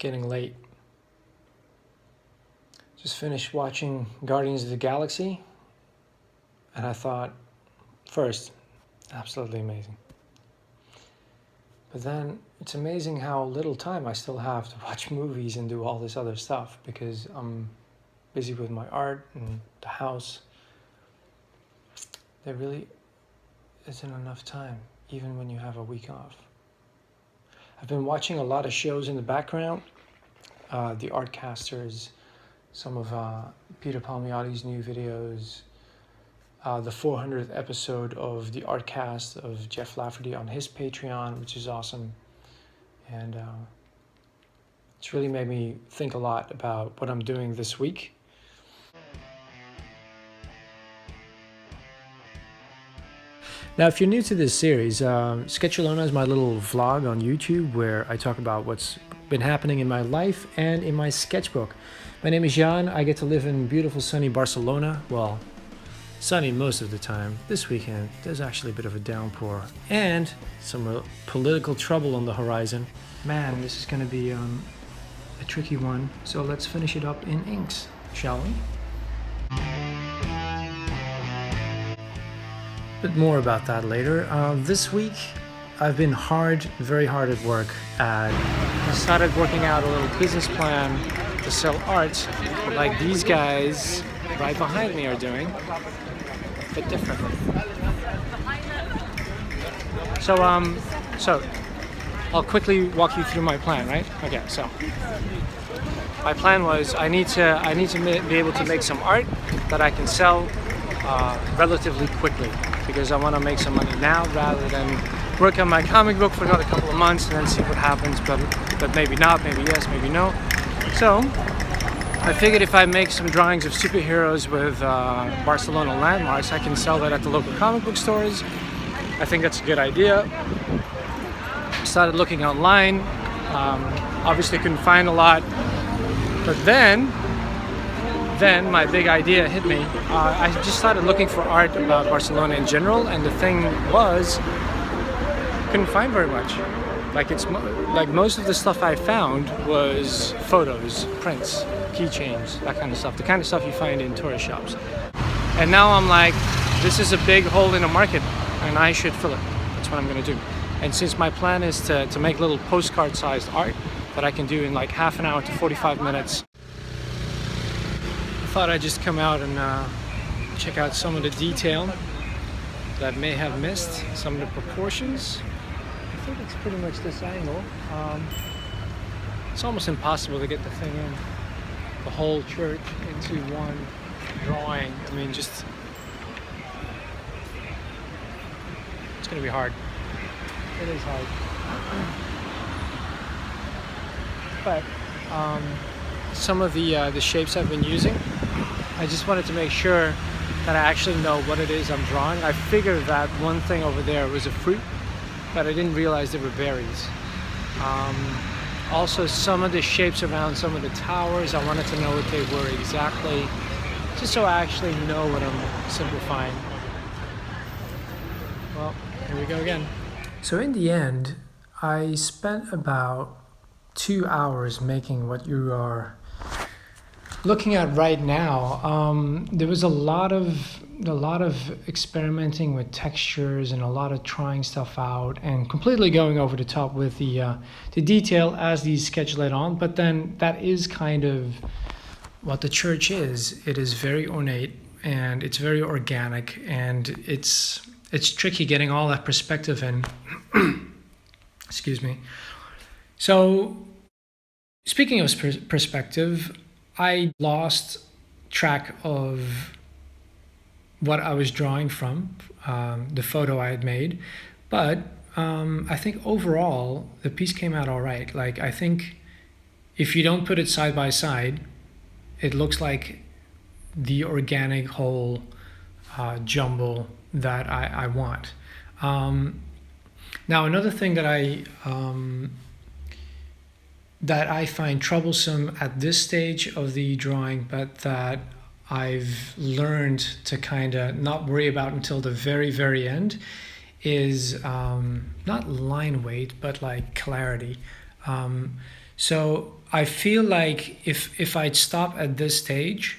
getting late. Just finished watching Guardians of the Galaxy, and I thought, first, absolutely amazing. But then it's amazing how little time I still have to watch movies and do all this other stuff because I'm busy with my art and the house. There really isn't enough time, even when you have a week off. I've been watching a lot of shows in the background. The Artcasters, some of Peter Palmiotti's new videos, the 400th episode of the Artcast of Jeff Lafferty on his Patreon, which is awesome. And it's really made me think a lot about what I'm doing this week. Now, if you're new to this series, Sketchalona is my little vlog on YouTube where I talk about what's been happening in my life and in my sketchbook. My name is Jan. I get to live in beautiful sunny Barcelona. Well, sunny most of the time. This weekend, there's actually a bit of a downpour and some political trouble on the horizon. Man, this is going to be a tricky one. So let's finish it up in inks, shall we? Bit more about that later. This week, I've been very hard at work. I started working out a little business plan to sell art, like these guys right behind me are doing, but differently. So I'll quickly walk you through my plan, right? Okay, so my plan was I need to be able to make some art that I can sell relatively quickly, because I want to make some money now rather than work on my comic book for another couple of months and then see what happens, but maybe not, maybe yes, maybe no. So I figured if I make some drawings of superheroes with Barcelona landmarks, I can sell that at the local comic book stores. I think that's a good idea. Started looking online, obviously couldn't find a lot, but then my big idea hit me. I just started looking for art about Barcelona in general, and the thing was, couldn't find very much. Like like most of the stuff I found was photos, prints, keychains, that kind of stuff. The kind of stuff you find in tourist shops. And now I'm like, this is a big hole in the market, and I should fill it. That's what I'm gonna do. And since my plan is to make little postcard-sized art that I can do in like half an hour to 45 minutes, I thought I'd just come out and check out some of the detail that I may have missed, some of the proportions. I think it's pretty much this angle. It's almost impossible to get the thing in, the whole church into one drawing. I mean, just, it's gonna be hard. It is hard. But some of the shapes I've been using, I just wanted to make sure that I actually know what it is I'm drawing. I figured that one thing over there was a fruit, but I didn't realize they were berries. Also, some of the shapes around some of the towers, I wanted to know what they were exactly, just so I actually know what I'm simplifying. Well, here we go again. So in the end, I spent about 2 hours making what you are looking at right now. There was a lot of experimenting with textures and a lot of trying stuff out and completely going over the top with the detail as the sketch led on. But then that is kind of what the church is. It is very ornate and it's very organic, and it's tricky getting all that perspective in. Excuse me. So speaking of perspective, I lost track of what I was drawing from, the photo I had made, but I think overall the piece came out all right. Like, I think if you don't put it side by side, it looks like the organic whole jumble that I want. Now, another thing that I find troublesome at this stage of the drawing, but that I've learned to kind of not worry about until the very, very end, is not line weight, but like clarity. So I feel like if I'd stop at this stage,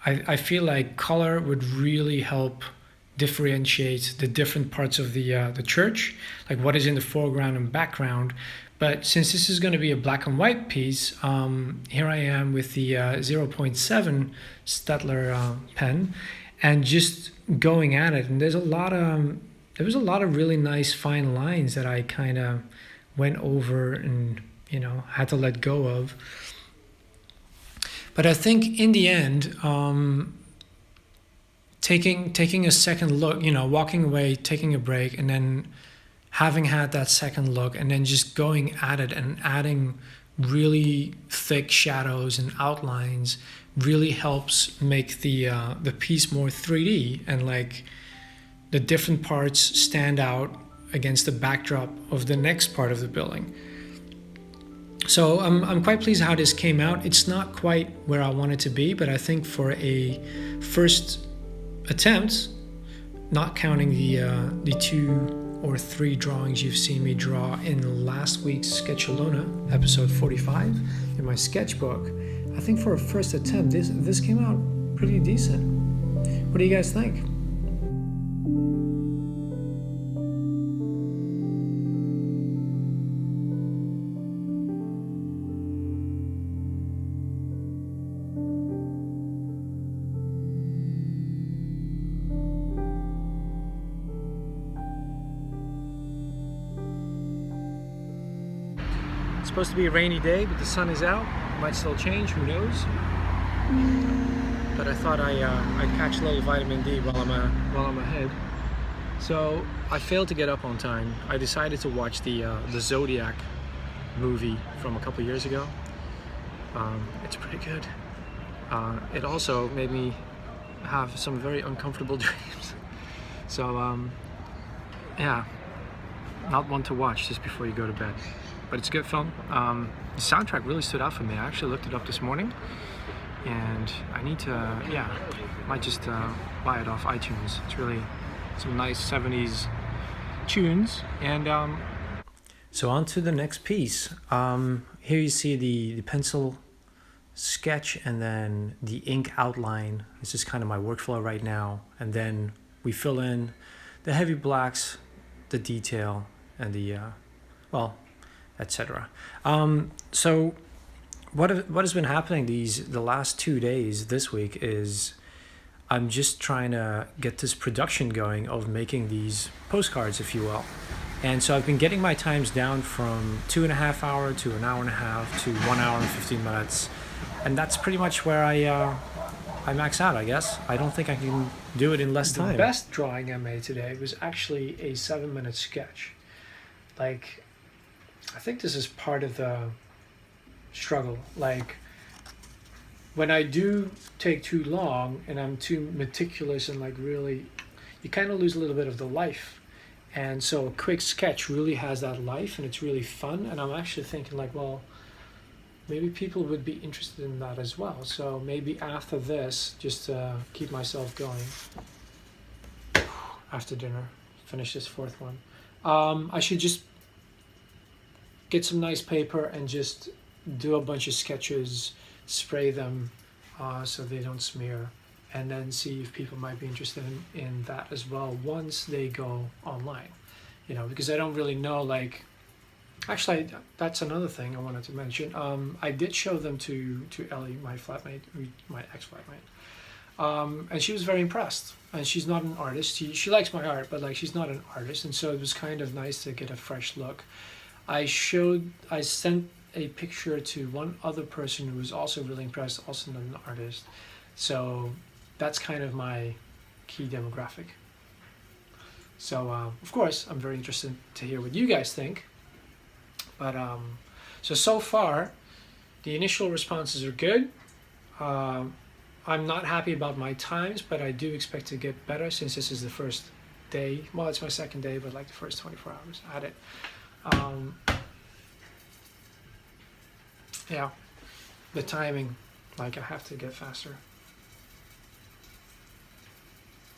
I feel like color would really help differentiate the different parts of the church, like what is in the foreground and background. But since this is going to be a black and white piece, here I am with the zero point 0.7 Staedtler pen, and just going at it. And there was a lot of really nice fine lines that I kind of went over and had to let go of. But I think in the end, taking a second look, walking away, taking a break, and then having had that second look, and then just going at it and adding really thick shadows and outlines really helps make the piece more 3D, and like the different parts stand out against the backdrop of the next part of the building. So I'm quite pleased how this came out. It's not quite where I want it to be, but I think for a first attempt, not counting the 2 or 3 drawings you've seen me draw in last week's Sketchalona, episode 45, in my sketchbook, I think for a first attempt, this came out pretty decent. What do you guys think? It's supposed to be a rainy day, but the sun is out. It might still change, who knows? But I thought I'd catch a little vitamin D while I'm ahead. So I failed to get up on time. I decided to watch the Zodiac movie from a couple years ago. It's pretty good. It also made me have some very uncomfortable dreams. So yeah, not one to watch just before you go to bed. But it's a good film. The soundtrack really stood out for me. I actually looked it up this morning, and I need to, might just buy it off iTunes. It's really some nice 70s tunes. And so on to the next piece. Here you see the pencil sketch and then the ink outline. This is kind of my workflow right now. And then we fill in the heavy blacks, the detail, and the, etc. So what has been happening the last 2 days this week is I'm just trying to get this production going of making these postcards, if you will. And so I've been getting my times down from 2.5 hours to 1.5 hours to 1 hour and 15 minutes. And that's pretty much where I max out, I guess. I don't think I can do it in less time. The best drawing I made today was actually a 7-minute sketch. Like, I think this is part of the struggle. Like, when I do take too long and I'm too meticulous and like really, you kind of lose a little bit of the life. And so a quick sketch really has that life and it's really fun. And I'm actually thinking like, well, maybe people would be interested in that as well. So maybe after this, just to keep myself going, after dinner, finish this 4th one. I should just get some nice paper and just do a bunch of sketches, spray them so they don't smear, and then see if people might be interested in that as well once they go online. Because I don't really know, like, actually that's another thing I wanted to mention. I did show them to Ellie, my flatmate, my ex-flatmate, and she was very impressed. And she's not an artist. She likes my art, but like she's not an artist, and so it was kind of nice to get a fresh look. I sent a picture to one other person who was also really impressed, also not an artist. So that's kind of my key demographic. So of course, I'm very interested to hear what you guys think. But so far, the initial responses are good. I'm not happy about my times, but I do expect to get better since this is the first day. Well, it's my 2nd day, but like the first 24 hours at it. Yeah, the timing, like I have to get faster.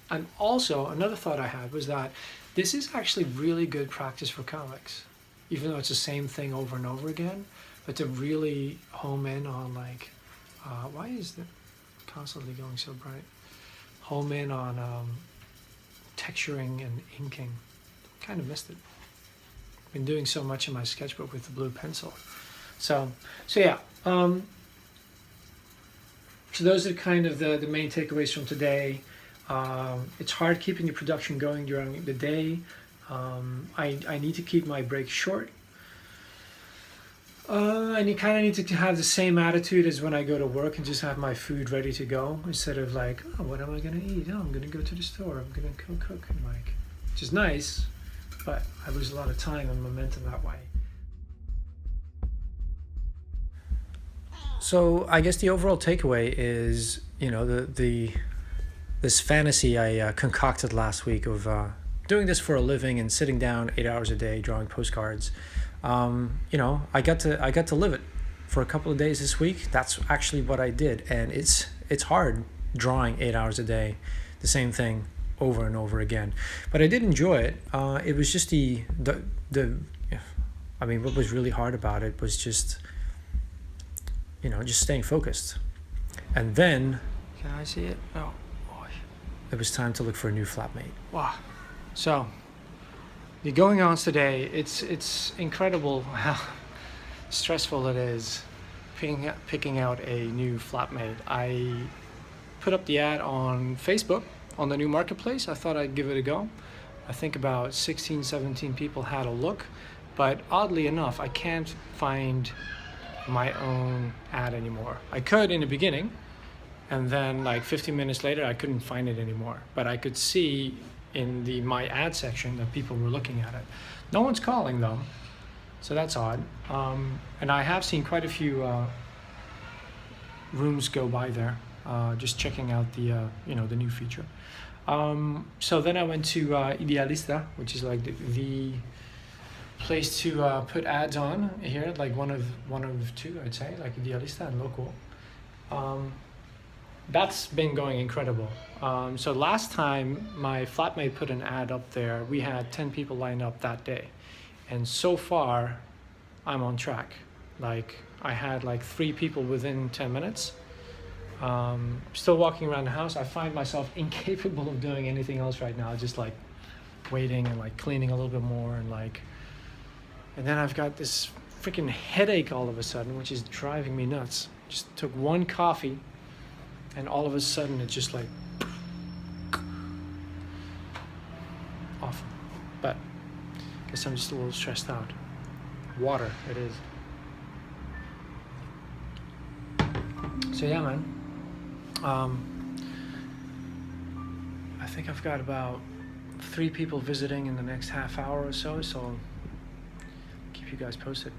And also, another thought I had was that this is actually really good practice for comics. Even though it's the same thing over and over again, but to really home in on like, why is it constantly going so bright? Home in on texturing and inking. Kind of missed it. Been doing so much in my sketchbook with the blue pencil. So yeah. So those are kind of the main takeaways from today. It's hard keeping the production going during the day. I need to keep my breaks short. And you kind of need to have the same attitude as when I go to work and just have my food ready to go instead of like, oh, what am I gonna eat? Oh, I'm gonna go to the store. I'm gonna go cook, and like, which is nice, but I lose a lot of time and momentum that way. So I guess the overall takeaway is, you know, this fantasy I concocted last week of doing this for a living and sitting down 8 hours a day drawing postcards. You know, I got to live it for a couple of days this week. That's actually what I did, and it's hard drawing 8 hours a day, the same thing over and over again. But I did enjoy it. It was just the I mean, what was really hard about it was just, you know, just staying focused. And then, can I see it? Oh boy, it was time to look for a new flatmate. Wow. So the going ons today, it's incredible how stressful it is picking out a new flatmate. I put up the ad on Facebook on the new marketplace. I thought I'd give it a go. I think about 16, 17 people had a look, but oddly enough, I can't find my own ad anymore. I could in the beginning, and then like 15 minutes later, I couldn't find it anymore. But I could see in the my ad section that people were looking at it. No one's calling though, so that's odd. And I have seen quite a few rooms go by there, just checking out the you know, the new feature. So then I went to Idealista, which is like the place to put ads on here, like one of two, I'd say, like Idealista and Local. That's been going incredible. So last time my flatmate put an ad up there, we had 10 people lined up that day. And so far, I'm on track. Like, I had like 3 people within 10 minutes. Still walking around the house. I find myself incapable of doing anything else right now, just like waiting and like cleaning a little bit more and like, and then I've got this freaking headache all of a sudden, which is driving me nuts. Just took one coffee and all of a sudden it's just like awful. But I guess I'm just a little stressed out. Water, it is. So yeah, man. I think I've got about 3 people visiting in the next half hour or so, so I'll keep you guys posted.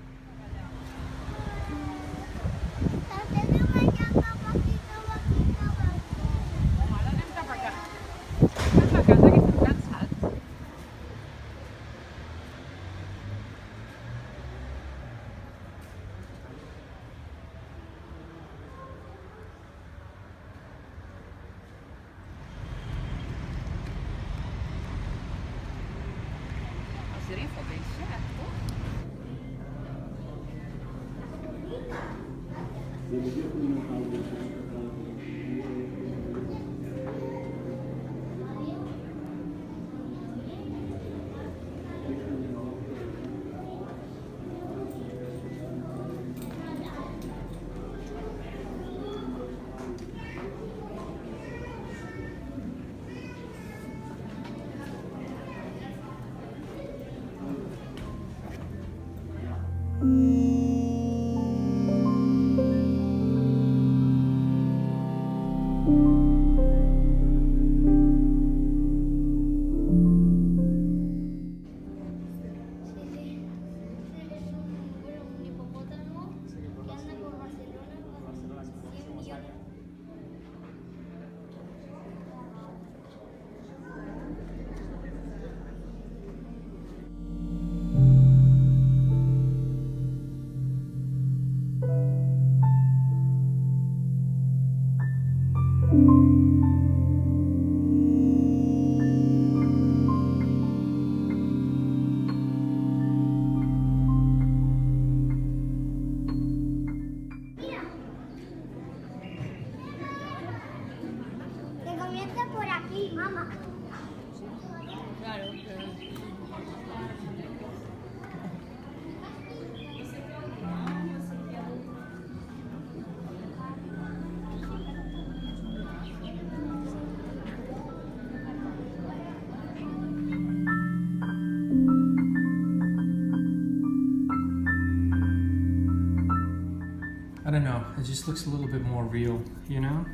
I don't know, it just looks a little bit more real, you know?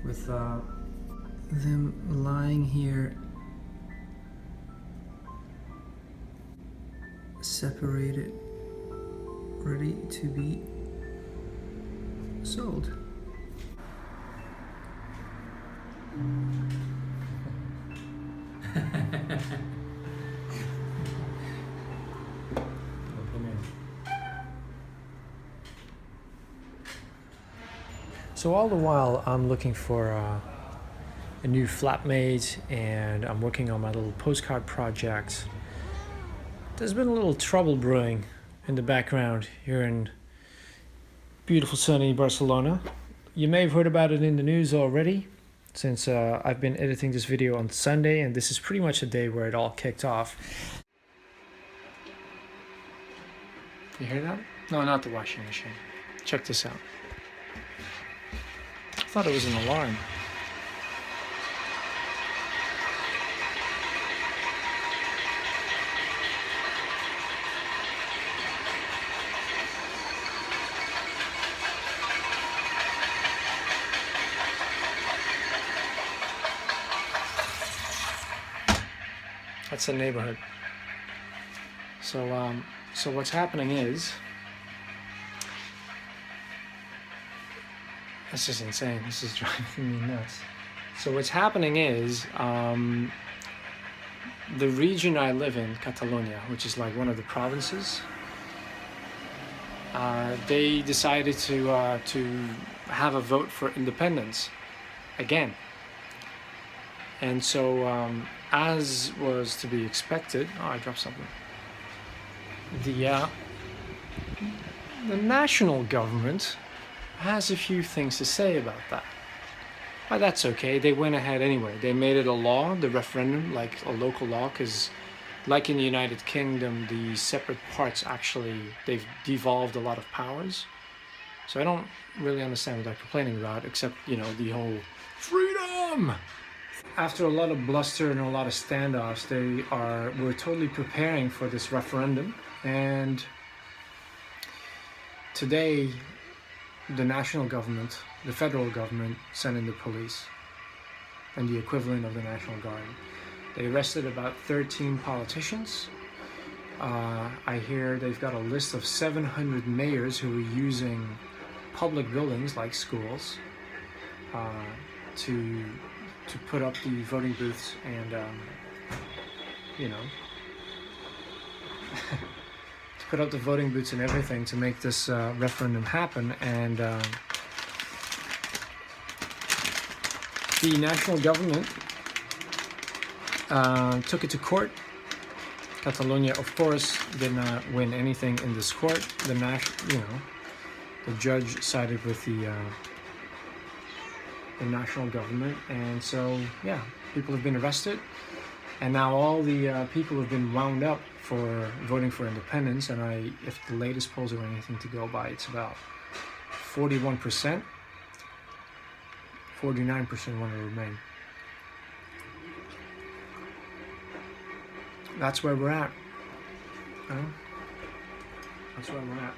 With them lying here separated, ready to be sold. So all the while I'm looking for a new flatmate, and I'm working on my little postcard project. There's been a little trouble brewing in the background here in beautiful sunny Barcelona. You may have heard about it in the news already, since I've been editing this video on Sunday, and this is pretty much the day where it all kicked off. You hear that? No, not the washing machine. Check this out. I thought it was an alarm. That's the neighborhood. So what's happening is, this is insane. This is driving me nuts. So what's happening is, the region I live in, Catalonia, which is like one of the provinces, they decided to have a vote for independence again. And so, as was to be expected, oh, I dropped something. The national government has a few things to say about that. But that's okay, they went ahead anyway. They made it a law, the referendum, like a local law, because like in the United Kingdom, the separate parts actually, they've devolved a lot of powers. So I don't really understand what they're complaining about, except, you know, the whole freedom! After a lot of bluster and a lot of standoffs, we're totally preparing for this referendum. And today, the national government, the federal government, sent in the police and the equivalent of the National Guard. They arrested about 13 politicians. I hear they've got a list of 700 mayors who are using public buildings like schools to put up the voting booths and, you know, to put up the voting booths and everything to make this referendum happen. And the national government took it to court. Catalonia, of course, did not win anything in this court. The judge sided with the national government, and so yeah, people have been arrested, and now all the people have been wound up for voting for independence. And if the latest polls are anything to go by, it's about 41%. 49% want to remain. That's where we're at. That's where we're at.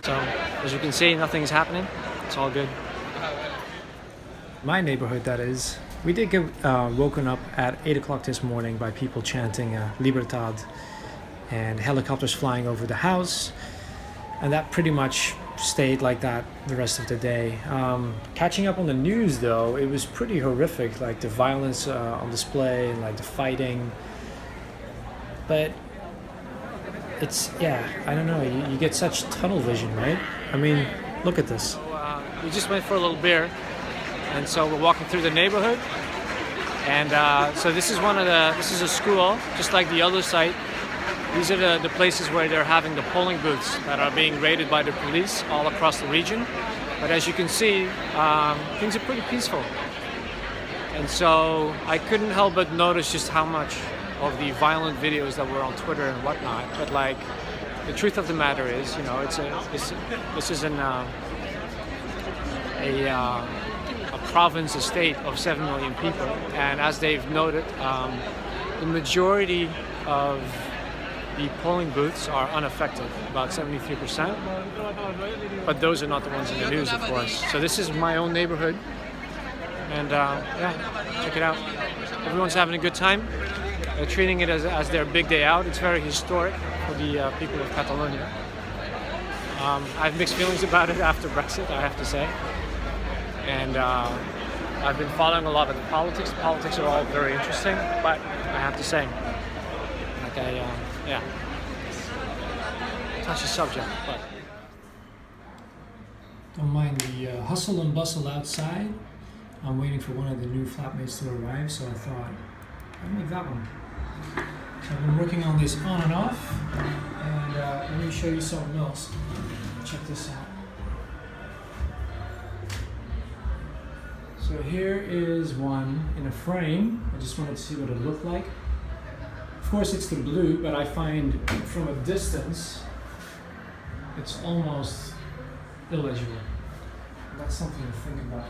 So, as you can see, nothing's happening. It's all good. My neighborhood, that is. We did get woken up at 8 o'clock this morning by people chanting Libertad and helicopters flying over the house. And that pretty much stayed like that the rest of the day. Catching up on the news, though, it was pretty horrific, like the violence on display and like the fighting. But it's, yeah, I don't know, you get such tunnel vision, right? I mean, look at this. So, we just went for a little beer, and so we're walking through the neighborhood. And so this is a school, just like the other site. These are the places where they're having the polling booths that are being raided by the police all across the region. But as you can see, things are pretty peaceful. And so I couldn't help but notice just how much of the violent videos that were on Twitter and whatnot. But like, the truth of the matter is, you know, this is a province, a state of 7 million people, and as they've noted, the majority of the polling booths are unaffected, about 73%, but those are not the ones in the news, of course. So this is my own neighborhood, and yeah, check it out. Everyone's having a good time. They're treating it as their big day out. It's very historic for the people of Catalonia. I have mixed feelings about it after Brexit, I have to say. And I've been following a lot of the politics. The politics are all very interesting, but I have to say, like yeah, touchy subject, but don't mind the hustle and bustle outside. I'm waiting for one of the new flatmates to arrive, so I thought I'd make that one. So I've been working on this on and off, and let me show you something else. Check this out. So here is one in a frame. I just wanted to see what it looked like. Of course it's the blue, but I find from a distance it's almost illegible. That's something to think about.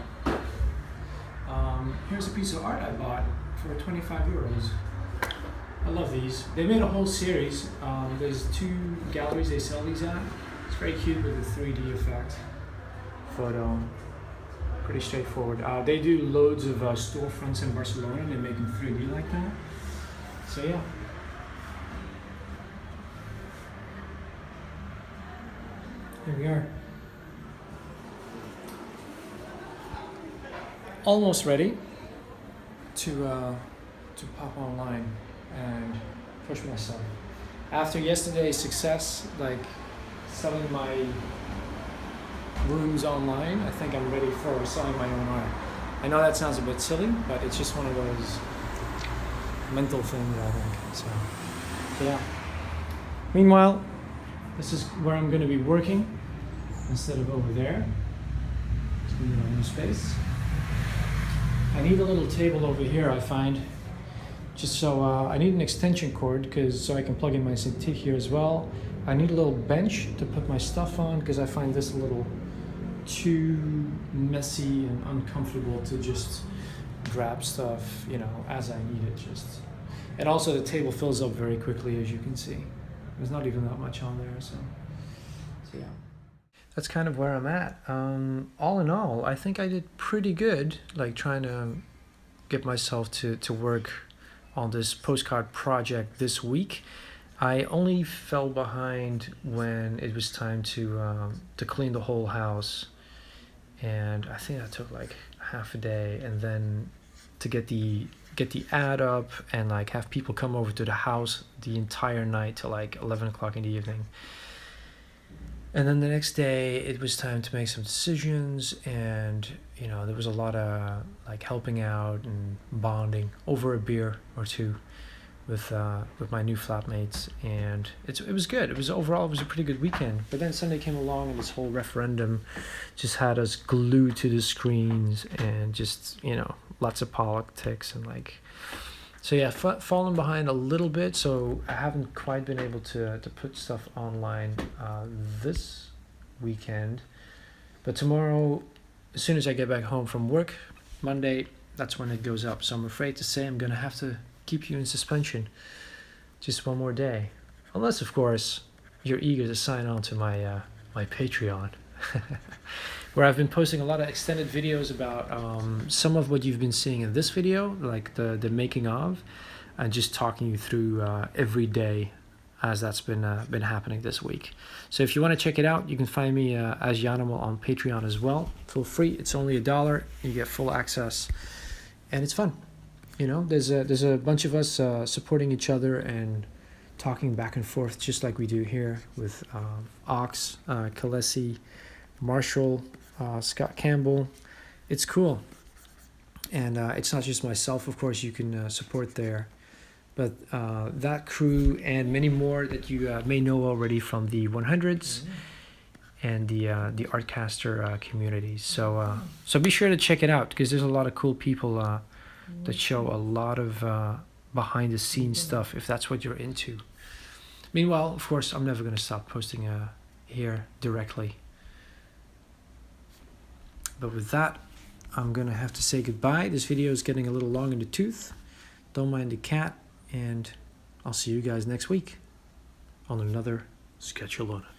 Here's a piece of art I bought for 25 euros. I love these. They made a whole series. There's 2 galleries they sell these at. It's very cute with the 3D effect. Photo. Pretty straightforward. They do loads of storefronts in Barcelona and they make them 3D like that. So yeah. Here we are. Almost ready to pop online and push myself. After yesterday's success, like selling my rooms online, I think I'm ready for selling my own art. I know that sounds a bit silly, but it's just one of those mental things, I think. So, yeah. Meanwhile, this is where I'm going to be working instead of over there. Let's give it a new space. I need a little table over here, I find, just so I need an extension cord so I can plug in my Cintiq here as well. I need a little bench to put my stuff on because I find this a little too messy and uncomfortable to just grab stuff, you know, as I need it. And also the table fills up very quickly, as you can see. There's not even that much on there, so yeah. That's kind of where I'm at. All in all, I think I did pretty good, like trying to get myself to work on this postcard project this week. I only fell behind when it was time to clean the whole house, and I think that took like half a day, and then to get the ad up and like have people come over to the house the entire night till like 11 o'clock in the evening. And then the next day it was time to make some decisions, and you know, there was a lot of like helping out and bonding over a beer or two with my new flatmates, and it was good. It was overall a pretty good weekend. But then Sunday came along and this whole referendum just had us glued to the screens, and just, you know, lots of politics and like, so yeah, fallen behind a little bit. So I haven't quite been able to put stuff online this weekend. But tomorrow, as soon as I get back home from work, Monday, that's when it goes up. So I'm afraid to say I'm gonna have to keep you in suspension just one more day, unless of course you're eager to sign on to my my Patreon, where I've been posting a lot of extended videos about some of what you've been seeing in this video, like the making of, and just talking you through every day as that's been happening this week. So if you want to check it out, you can find me as Yanimal on Patreon as well. Feel free. It's only $1. You get full access, and it's fun. You know, there's a bunch of us supporting each other and talking back and forth, just like we do here with Ox, Kalesi, Marshall, Scott Campbell. It's cool. And it's not just myself, of course, you can support there. But that crew and many more that you may know already from the 100s and the Artcaster communities. So be sure to check it out, because there's a lot of cool people that show a lot of behind the scenes stuff if that's what you're into. Meanwhile, of course, I'm never going to stop posting here directly. But with that, I'm going to have to say goodbye. This video is getting a little long in the tooth. Don't mind the cat, and I'll see you guys next week on another Sketchalona.